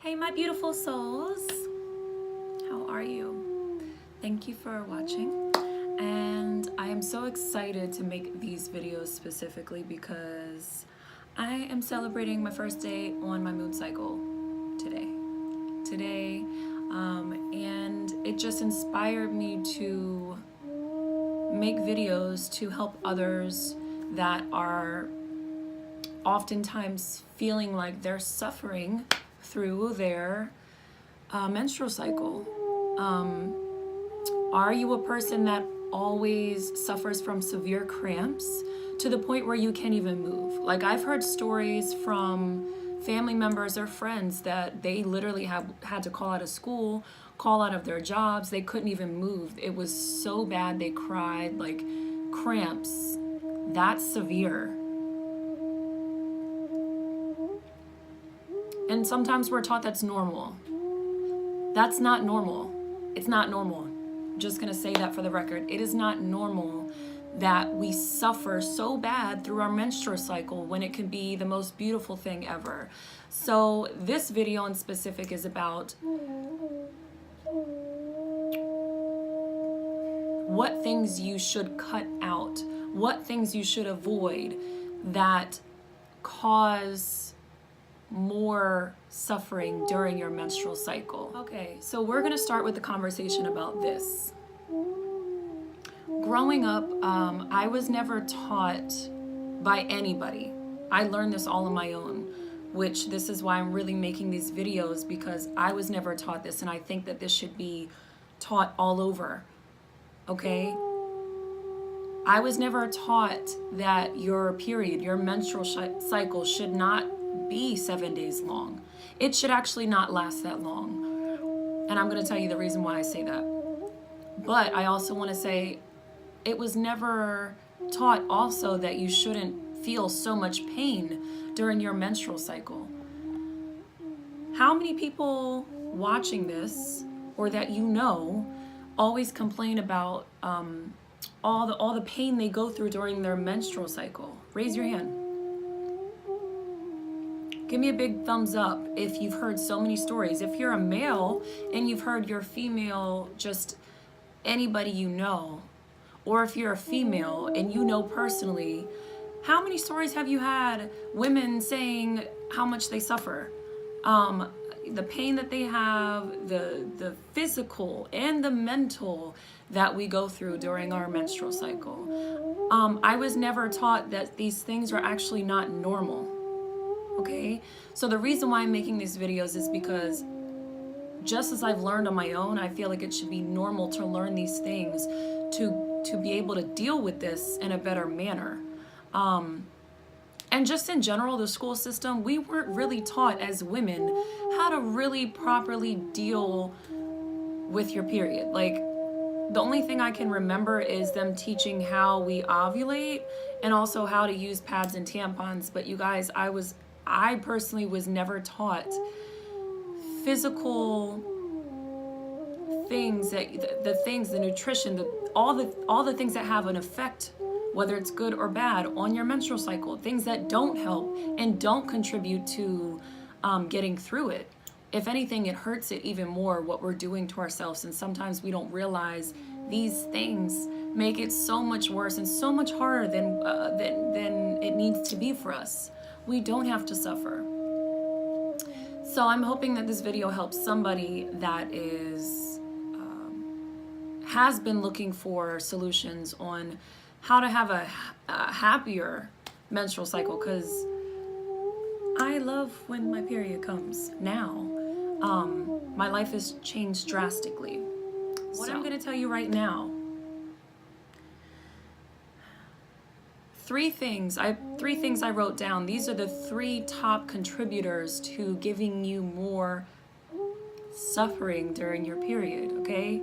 Hey my beautiful souls, how are you? Thank you for watching, and I am so excited to make these videos specifically because I am celebrating my first day on my moon cycle today, and it just inspired me to make videos to help others that are oftentimes feeling like they're suffering through their menstrual cycle. Are you a person that always suffers from severe cramps to the point where you can't even move? Like, I've heard stories from family members or friends that they literally had to call out of school, call out of their jobs. They couldn't even move. It was so bad they cried. Like, cramps, that's severe. And sometimes we're taught that's normal. That's not normal. It's not normal. I'm just gonna say that for the record. It is not normal that we suffer so bad through our menstrual cycle when it can be the most beautiful thing ever. So this video in specific is about what things you should cut out, what things you should avoid that cause more suffering during your menstrual cycle. Okay, so we're gonna start with the conversation about this. Growing up, I was never taught by anybody. I learned this all on my own, which this is why I'm really making these videos, because I was never taught this, and I think that this should be taught all over, okay? I was never taught that your period, your menstrual cycle should not be 7 days long. It should actually not last that long. And I'm going to tell you the reason why I say that. But I also want to say it was never taught also that you shouldn't feel so much pain during your menstrual cycle. How many people watching this, or that you know, always complain about all the pain they go through during their menstrual cycle? Raise your hand. Give me a big thumbs up if you've heard so many stories. If you're a male and you've heard your female, just anybody you know, or if you're a female and you know personally, how many stories have you had women saying how much they suffer? The pain that they have, the physical and the mental that we go through during our menstrual cycle. I was never taught that these things are actually not normal. Okay, so the reason why I'm making these videos is because just as I've learned on my own, I feel like it should be normal to learn these things to be able to deal with this in a better manner. And just in general, the school system, we weren't really taught as women how to really properly deal with your period. Like, the only thing I can remember is them teaching how we ovulate and also how to use pads and tampons. But you guys, I personally was never taught physical things, that the nutrition, all the things that have an effect, whether it's good or bad, on your menstrual cycle, things that don't help and don't contribute to getting through it. If anything, it hurts it even more, what we're doing to ourselves, and sometimes we don't realize these things make it so much worse and so much harder than it needs to be for us. We don't have to suffer. So I'm hoping that this video helps somebody that has been looking for solutions on how to have a happier menstrual cycle, because I love when my period comes now. My life has changed drastically. What I'm going to tell you right now, three things I wrote down. These are the 3 top contributors to giving you more suffering during your period, okay?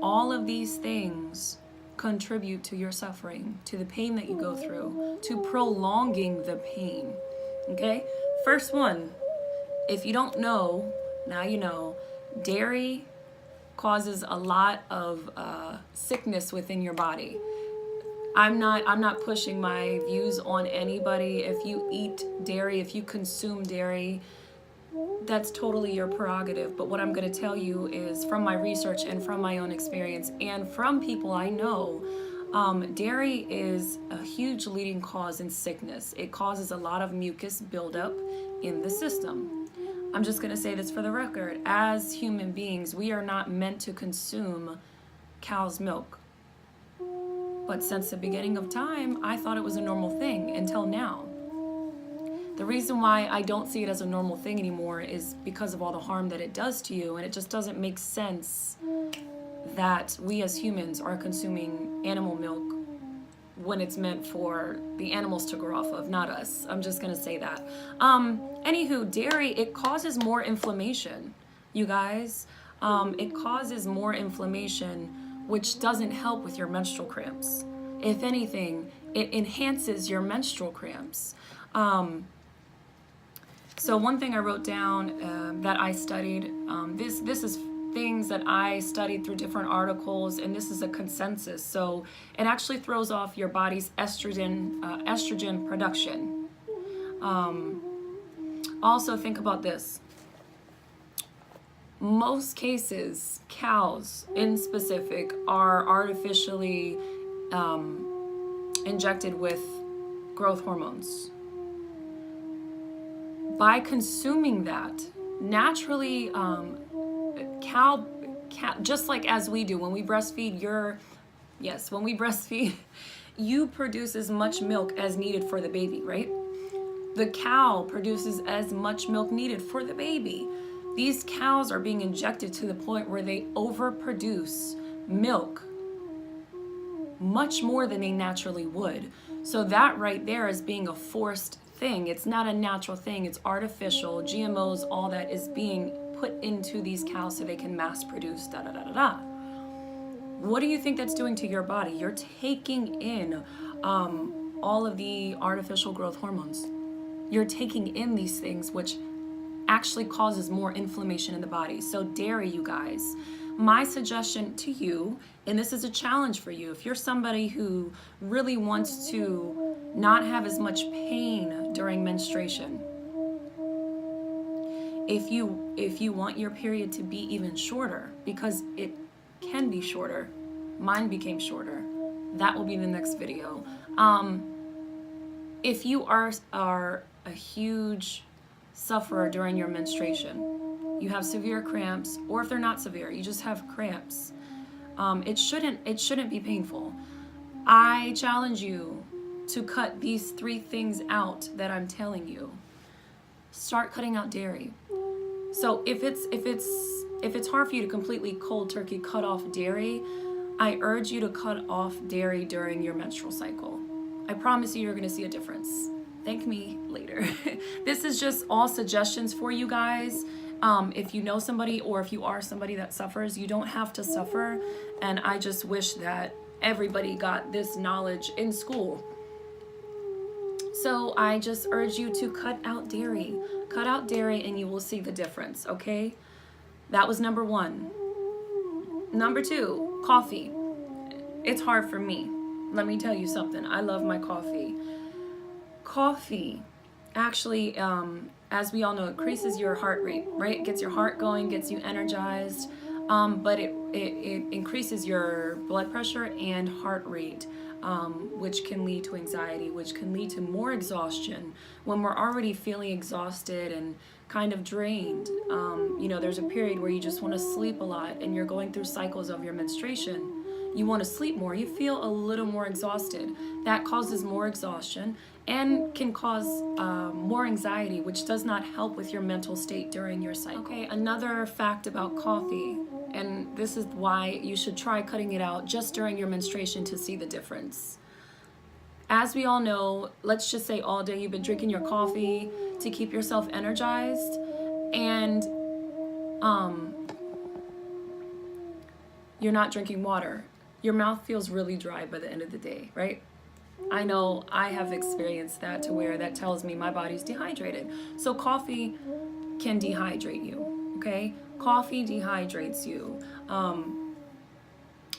All of these things contribute to your suffering, to the pain that you go through, to prolonging the pain, okay? First one, if you don't know, now you know, dairy causes a lot of sickness within your body. I'm not pushing my views on anybody. If you eat dairy, if you consume dairy, that's totally your prerogative. But what I'm going to tell you is from my research and from my own experience and from people I know, dairy is a huge leading cause in sickness. It causes a lot of mucus buildup in the system. I'm just going to say this for the record. As human beings, we are not meant to consume cow's milk. But since the beginning of time, I thought it was a normal thing until now. The reason why I don't see it as a normal thing anymore is because of all the harm that it does to you, and it just doesn't make sense that we as humans are consuming animal milk when it's meant for the animals to grow off of, not us. I'm just gonna say that. Anywho, dairy, it causes more inflammation, you guys. It causes more inflammation, which doesn't help with your menstrual cramps. If anything, it enhances your menstrual cramps. So one thing I wrote down that I studied, this is things that I studied through different articles, and this is a consensus. So it actually throws off your body's estrogen production. Also think about this. Most cases, cows in specific, are artificially injected with growth hormones. By consuming that, naturally, cow, just like as we do when we breastfeed, when we breastfeed, you produce as much milk as needed for the baby, right? The cow produces as much milk needed for the baby. These cows are being injected to the point where they overproduce milk much more than they naturally would. So that right there is being a forced thing. It's not a natural thing. It's artificial. GMOs, all that is being put into these cows so they can mass produce What do you think that's doing to your body? You're taking in all of the artificial growth hormones. You're taking in these things, which actually causes more inflammation in the body. So dairy, you guys, my suggestion to you, and this is a challenge for you, if you're somebody who really wants to not have as much pain during menstruation, if you want your period to be even shorter, because it can be shorter, mine became shorter, that will be the next video. If you are a huge sufferer during your menstruation, you have severe cramps, or if they're not severe, you just have cramps, it shouldn't be painful. I challenge you to cut these 3 things out that I'm telling you. Start cutting out dairy. So if it's hard for you to completely cold turkey cut off dairy, I urge you to cut off dairy during your menstrual cycle. I promise you're going to see a difference. Thank me later. This is just all suggestions for you guys. If you know somebody, or if you are somebody that suffers, you don't have to suffer. And I just wish that everybody got this knowledge in school. So I just urge you to cut out dairy. Cut out dairy and you will see the difference, okay? That was number 1. Number 2, coffee. It's hard for me. Let me tell you something. I love my coffee. Coffee actually, as we all know, increases your heart rate, right? It gets your heart going, gets you energized, but it increases your blood pressure and heart rate, which can lead to anxiety, which can lead to more exhaustion. When we're already feeling exhausted and kind of drained, there's a period where you just want to sleep a lot and you're going through cycles of your menstruation. You want to sleep more, you feel a little more exhausted. That causes more exhaustion and can cause more anxiety, which does not help with your mental state during your cycle. Okay, another fact about coffee, and this is why you should try cutting it out just during your menstruation to see the difference. As we all know, let's just say all day you've been drinking your coffee to keep yourself energized, and you're not drinking water. Your mouth feels really dry by the end of the day, right? I know I have experienced that, to where that tells me my body's dehydrated. So coffee can dehydrate you, okay? Coffee dehydrates you.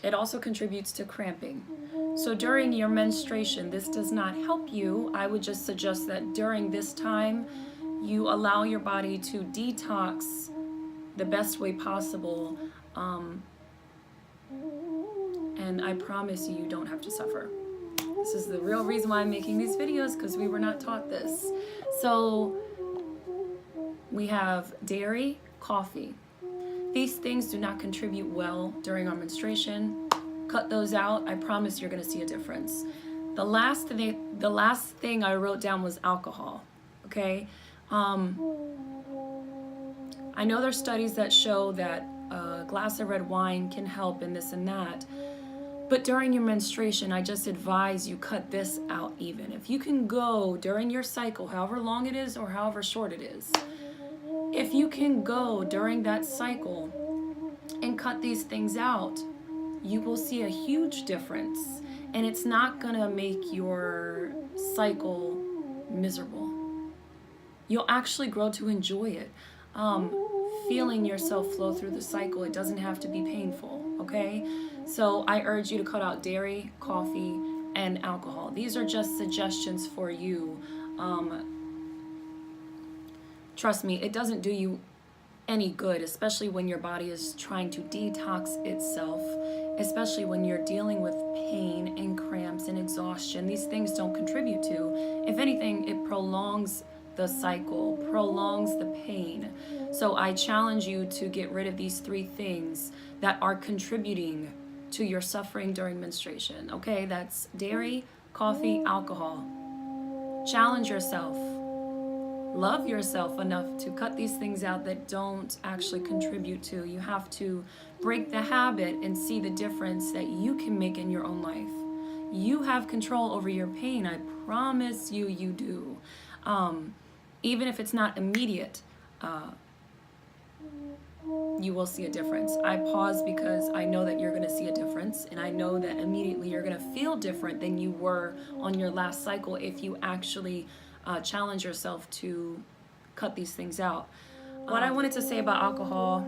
It also contributes to cramping. So during your menstruation, this does not help you. I would just suggest that during this time, You allow your body to detox the best way possible, and I promise you, you don't have to suffer. This is the real reason why I'm making these videos, because we were not taught this. So we have dairy, coffee. These things do not contribute well during our menstruation. Cut those out. I promise you're going to see a difference. The last thing I wrote down was alcohol. Okay. I know there's studies that show that a glass of red wine can help in this and that. But during your menstruation, I just advise you cut this out even. If you can go during your cycle, however long it is or however short it is, if you can go during that cycle and cut these things out, you will see a huge difference. And it's not gonna make your cycle miserable. You'll actually grow to enjoy it. Feeling yourself flow through the cycle, it doesn't have to be painful, okay? So I urge you to cut out dairy, coffee, and alcohol. These are just suggestions for you. Trust me, it doesn't do you any good, especially when your body is trying to detox itself, especially when you're dealing with pain and cramps and exhaustion. These things don't contribute to. If anything, it prolongs the cycle, prolongs the pain. So I challenge you to get rid of these 3 things that are contributing to your suffering during menstruation. Okay, that's dairy, coffee, alcohol. Challenge yourself. Love yourself enough to cut these things out that don't actually contribute to. You have to break the habit and see the difference that you can make in your own life. You have control over your pain. I promise you, you do. Even if it's not immediate, you will see a difference. I pause because I know that you're going to see a difference, and I know that immediately you're going to feel different than you were on your last cycle if you actually challenge yourself to cut these things out. What I wanted to say about alcohol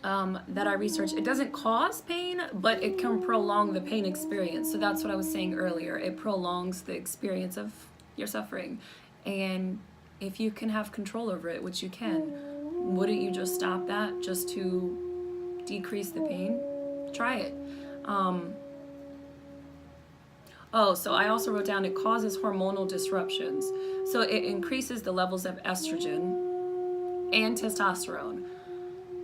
that I researched, it doesn't cause pain, but it can prolong the pain experience. So that's what I was saying earlier. It prolongs the experience of your suffering. And if you can have control over it, which you can, wouldn't you just stop that just to decrease the pain? Try it. So I also wrote down it causes hormonal disruptions. So it increases the levels of estrogen and testosterone.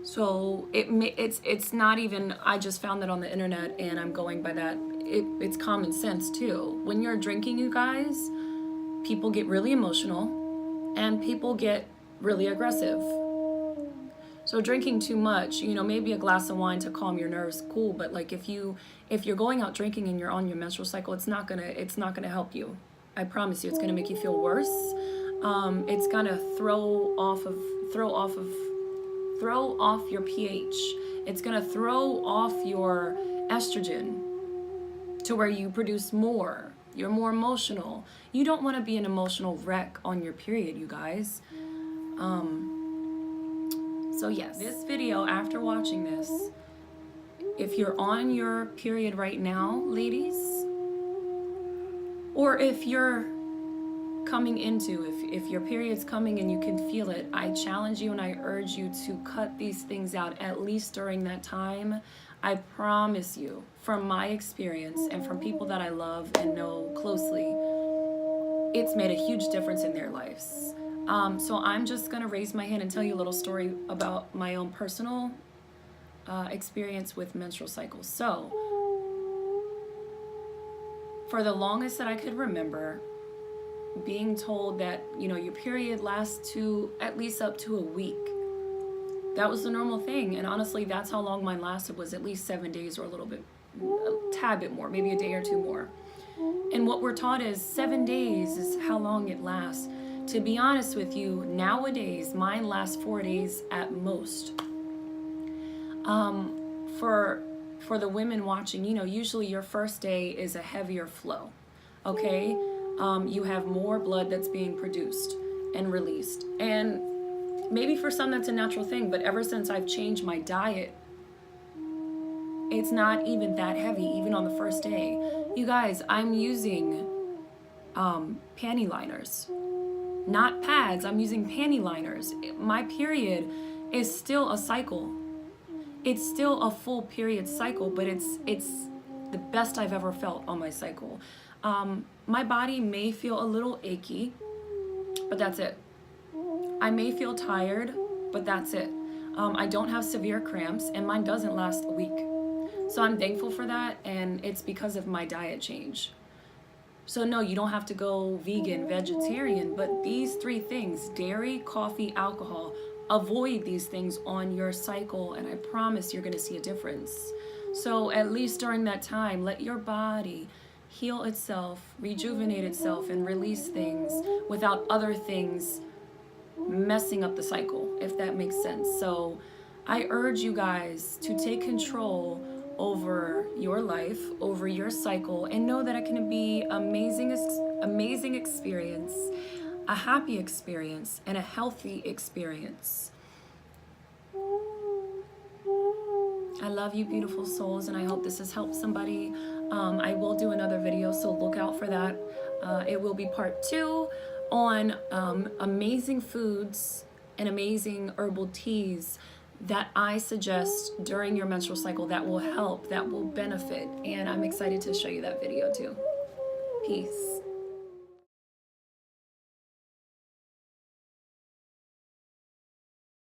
So it's not even, I just found that on the internet and I'm going by that. It's common sense too. When you're drinking, you guys, people get really emotional and people get really aggressive. So drinking too much, maybe a glass of wine to calm your nerves, cool. But like if you're going out drinking and you're on your menstrual cycle, it's not gonna help you. I promise you, it's gonna make you feel worse. It's gonna throw off your pH. It's gonna throw off your estrogen to where you produce more. You're more emotional. You don't want to be an emotional wreck on your period, you guys. So yes, this video, after watching this, if you're on your period right now, ladies, or if you're coming into, if your period's coming and you can feel it, I challenge you and I urge you to cut these things out at least during that time. I promise you, from my experience and from people that I love and know closely, it's made a huge difference in their lives. So I'm just gonna raise my hand and tell you a little story about my own personal experience with menstrual cycles. So, for the longest that I could remember, being told that, your period lasts to at least up to a week. That was the normal thing. And honestly, that's how long mine lasted, was at least 7 days or a tad bit more, maybe a day or 2 more. And what we're taught is 7 days is how long it lasts. To be honest with you, nowadays, mine lasts 4 days at most. For the women watching, usually your first day is a heavier flow, okay? You have more blood that's being produced and released. And maybe for some that's a natural thing, but ever since I've changed my diet, it's not even that heavy, even on the first day. You guys, I'm using panty liners. not pads. I'm using panty liners. My period is still a cycle. It's still a full period cycle, but it's the best I've ever felt on my cycle. My body may feel a little achy, but that's it. I may feel tired, but that's it. I don't have severe cramps, and mine doesn't last a week. So I'm thankful for that, and it's because of my diet change. So no, you don't have to go vegan, vegetarian, but these 3 things, dairy, coffee, alcohol, avoid these things on your cycle, and I promise you're gonna see a difference. So at least during that time, let your body heal itself, rejuvenate itself, and release things without other things messing up the cycle, if that makes sense. So I urge you guys to take control over your life, over your cycle, and know that it can be amazing experience, a happy experience, and a healthy experience. I love you, beautiful souls, and I hope this has helped somebody. I will do another video, so look out for that. It will be part 2 on amazing foods and amazing herbal teas that I suggest during your menstrual cycle that will help, that will benefit, and I'm excited to show you that video too. Peace.